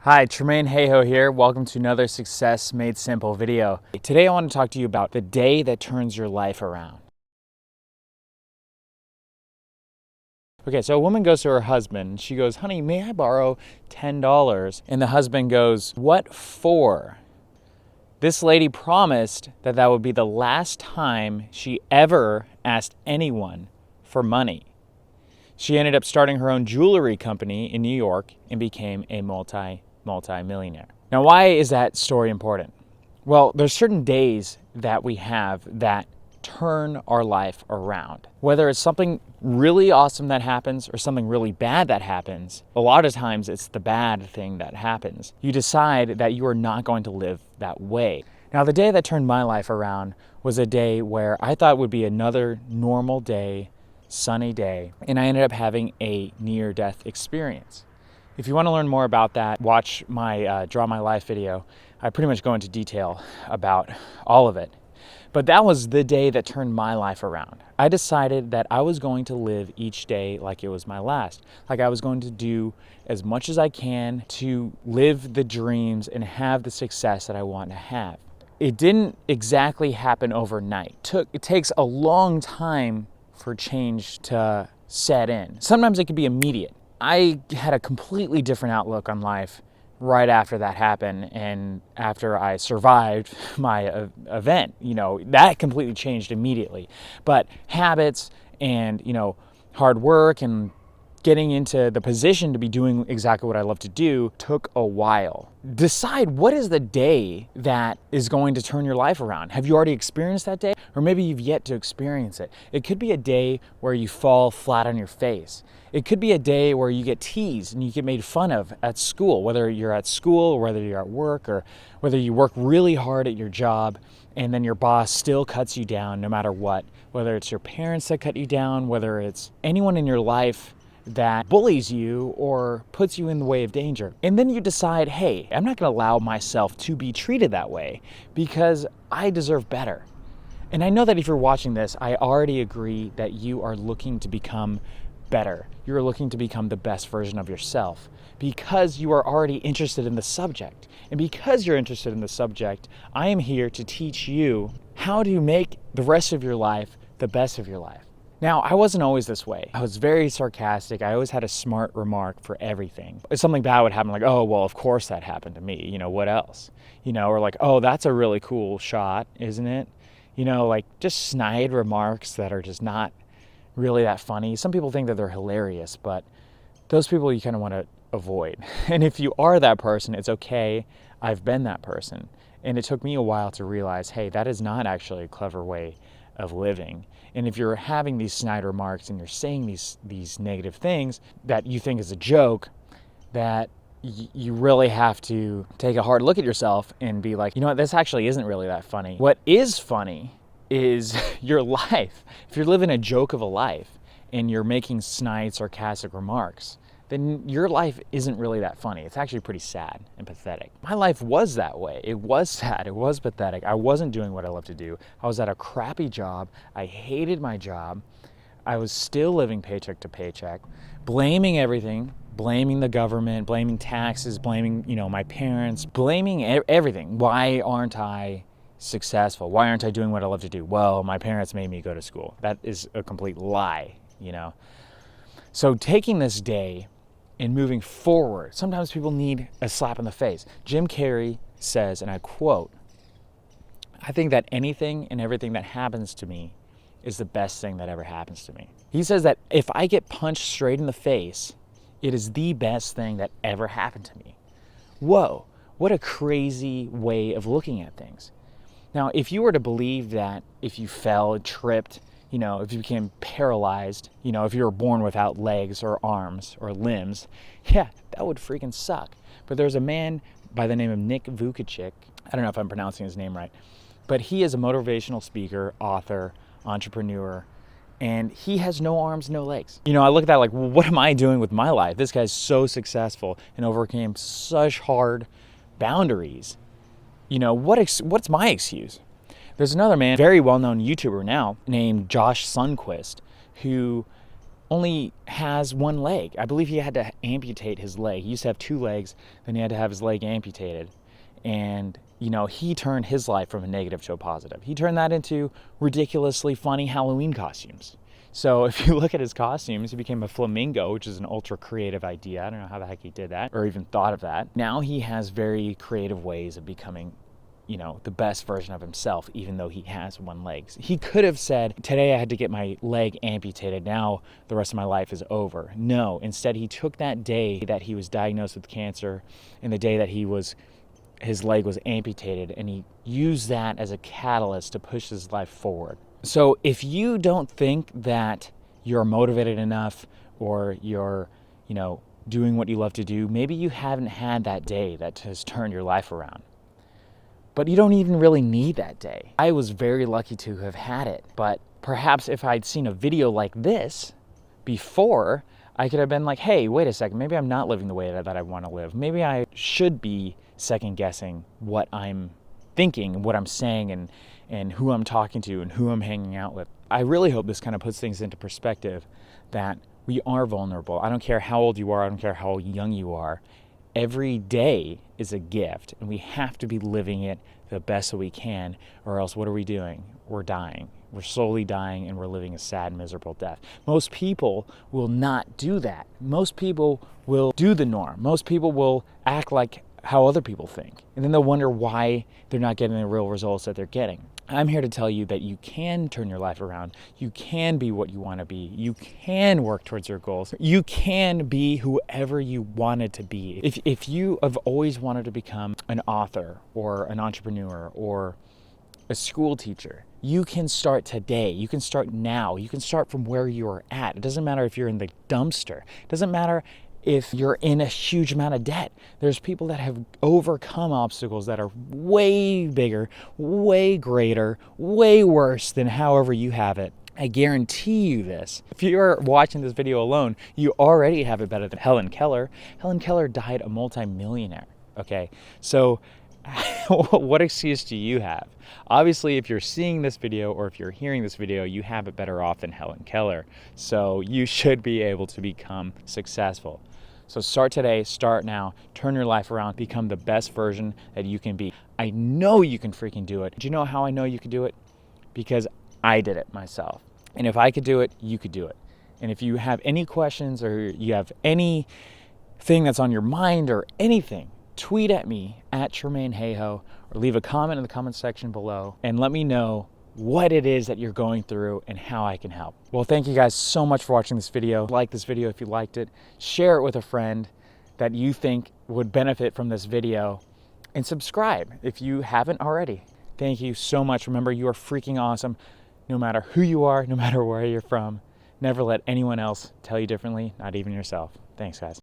Hi, Tremain Hayhoe here. Welcome to another Success Made Simple video. Today I want to talk to you about the day that turns your life around. Okay, so a woman goes to her husband. She goes, "Honey, may I borrow $10? And the husband goes, "What for?" This lady promised that that would be the last time she ever asked anyone for money. She ended up starting her own jewelry company in New York and became a multi-millionaire. Now, why is that story important? Well, there's certain days that we have that turn our life around. Whether it's something really awesome that happens or something really bad that happens, a lot of times it's the bad thing that happens. You decide that you are not going to live that way. Now, the day that turned my life around was a day where I thought would be another normal day, sunny day, and I ended up having a near-death experience. If you want to learn more about that, watch my Draw My Life video. I pretty much go into detail about all of it. But that was the day that turned my life around. I decided that I was going to live each day like it was my last. Like I was going to do as much as I can to live the dreams and have the success that I want to have. It didn't exactly happen overnight. It takes a long time for change to set in. Sometimes it could be immediate. I had a completely different outlook on life right after that happened, and after I survived my event, that completely changed immediately. But habits and, hard work and getting into the position to be doing exactly what I love to do took a while. Decide what is the day that is going to turn your life around. Have you already experienced that day? Or maybe you've yet to experience it. It could be a day where you fall flat on your face. It could be a day where you get teased and you get made fun of at school, whether you're at school or whether you're at work or whether you work really hard at your job and then your boss still cuts you down no matter what. Whether it's your parents that cut you down, whether it's anyone in your life that bullies you or puts you in the way of danger. And then you decide, hey, I'm not going to allow myself to be treated that way because I deserve better. And I know that if you're watching this, I already agree that you are looking to become better. You're looking to become the best version of yourself because you are already interested in the subject. And because you're interested in the subject, I am here to teach you how to make the rest of your life the best of your life. Now, I wasn't always this way. I was very sarcastic. I always had a smart remark for everything. If something bad would happen, like, oh, well, of course that happened to me. What else? Or like, oh, that's a really cool shot, isn't it? Like just snide remarks that are just not really that funny. Some people think that they're hilarious, but those people you kind of want to avoid. And if you are that person, it's okay. I've been that person. And it took me a while to realize, hey, that is not actually a clever way of living. And if you're having these snide remarks and you're saying these negative things that you think is a joke, that you really have to take a hard look at yourself and be like, what, this actually isn't really that funny. What is funny is your life. If you're living a joke of a life and you're making snide, sarcastic remarks, then your life isn't really that funny. It's actually pretty sad and pathetic. My life was that way. It was sad. It was pathetic. I wasn't doing what I love to do. I was at a crappy job. I hated my job. I was still living paycheck to paycheck, blaming everything, blaming the government, blaming taxes, blaming, my parents, blaming everything. Why aren't I successful? Why aren't I doing what I love to do? Well, my parents made me go to school. That is a complete lie, So taking this day and moving forward, sometimes people need a slap in the face. Jim Carrey says, and I quote, "I think that anything and everything that happens to me is the best thing that ever happens to me." He says that if I get punched straight in the face, it is the best thing that ever happened to me. Whoa, what a crazy way of looking at things. Now, if you were to believe that if you fell, tripped, if you became paralyzed, if you were born without legs or arms or limbs, yeah, that would freaking suck. But there's a man by the name of Nick Vujicic. I don't know if I'm pronouncing his name right, but he is a motivational speaker, author, entrepreneur, and he has no arms, no legs. I look at that like, well, what am I doing with my life? This guy's so successful and overcame such hard boundaries. What's my excuse? There's another man, very well-known YouTuber now, named Josh Sundquist, who only has one leg. I believe he had to amputate his leg. He used to have 2 legs, then he had to have his leg amputated. And, he turned his life from a negative to a positive. He turned that into ridiculously funny Halloween costumes. So if you look at his costumes, he became a flamingo, which is an ultra creative idea. I don't know how the heck he did that or even thought of that. Now he has very creative ways of becoming the best version of himself, even though he has 1 leg. He could have said, today I had to get my leg amputated, now the rest of my life is over. No, instead he took that day that he was diagnosed with cancer and the day that his leg was amputated, and he used that as a catalyst to push his life forward. So if you don't think that you're motivated enough or you're, doing what you love to do, maybe you haven't had that day that has turned your life around. But you don't even really need that day. I was very lucky to have had it, but perhaps if I'd seen a video like this before, I could have been like, hey, wait a second, maybe I'm not living the way that I want to live. Maybe I should be second guessing what I'm thinking, what I'm saying, and who I'm talking to and who I'm hanging out with. I really hope this kind of puts things into perspective that we are vulnerable. I don't care how old you are, I don't care how young you are. Every day is a gift, and we have to be living it the best that we can, or else what are we doing? We're dying. We're slowly dying, and we're living a sad, miserable death. Most people will not do that. Most people will do the norm. Most people will act like how other people think, and then they'll wonder why they're not getting the real results that they're getting. I'm here to tell you that you can turn your life around. You can be what you want to be. You can work towards your goals. You can be whoever you wanted to be. If you have always wanted to become an author or an entrepreneur or a school teacher, you can start today. You can start now. You can start from where you're at. It doesn't matter if you're in the dumpster. It doesn't matter if you're in a huge amount of debt. There's people that have overcome obstacles that are way bigger, way greater, way worse than however you have it. I guarantee you this. If you're watching this video alone, you already have it better than Helen Keller. Helen Keller died a multimillionaire, okay? So what excuse do you have? Obviously, if you're seeing this video or if you're hearing this video, you have it better off than Helen Keller. So you should be able to become successful. So start today, start now, turn your life around, become the best version that you can be. I know you can freaking do it. Do you know how I know you can do it? Because I did it myself. And if I could do it, you could do it. And if you have any questions or you have anything that's on your mind or anything, tweet at me at Tremain Hayhoe or leave a comment in the comment section below and let me know what it is that you're going through and how I can help. Well, thank you guys so much for watching this video. Like this video if you liked it. Share it with a friend that you think would benefit from this video, and subscribe if you haven't already. Thank you so much. Remember, you are freaking awesome no matter who you are, no matter where you're from. Never let anyone else tell you differently, not even yourself. Thanks, guys.